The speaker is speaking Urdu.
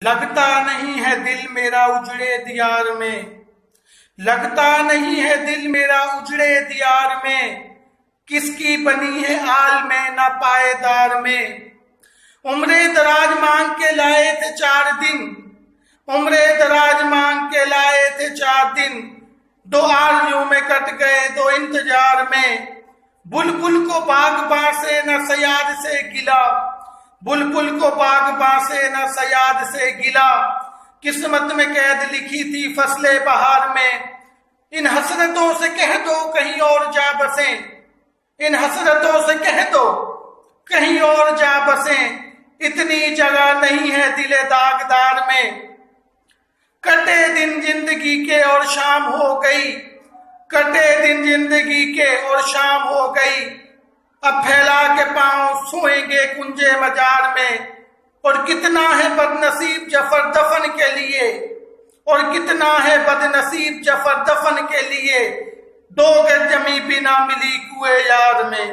لگتا نہیں ہے دل میرا اجڑے دیار میں، لگتا نہیں ہے دل میرا اجڑے دیار میں، کس کی بنی ہے آل میں نہ پائیدار میں۔ عمر دراز مانگ کے لائے تھے 4 دن، عمر دراز مانگ کے لائے تھے 4 دن، 2 آرزوں میں کٹ گئے 2 انتظار میں۔ بلبل کو باغباں سے نہ صیاد سے گلا، بلبل کو باغباں سے نہ صیاد سے گلا، قسمت میں قید لکھی تھی فصل بہار میں۔ ان حسرتوں سے کہہ دو کہیں اور جا بسیں، ان حسرتوں سے کہہ دو کہیں اور جا بسیں، اتنی جگہ نہیں ہے دل داغدار میں۔ کٹے دن زندگی کے اور شام ہو گئی، کٹے دن زندگی کے اور شام ہو گئی، اب پھیلا کے پاؤں سوئیں گے کنجے مزار میں۔ اور کتنا ہے بد نصیب جعفر دفن کے لیے، اور کتنا ہے بد نصیب جعفر دفن کے لیے، 2 گز زمیں بھی نہ ملی کوئے یار میں۔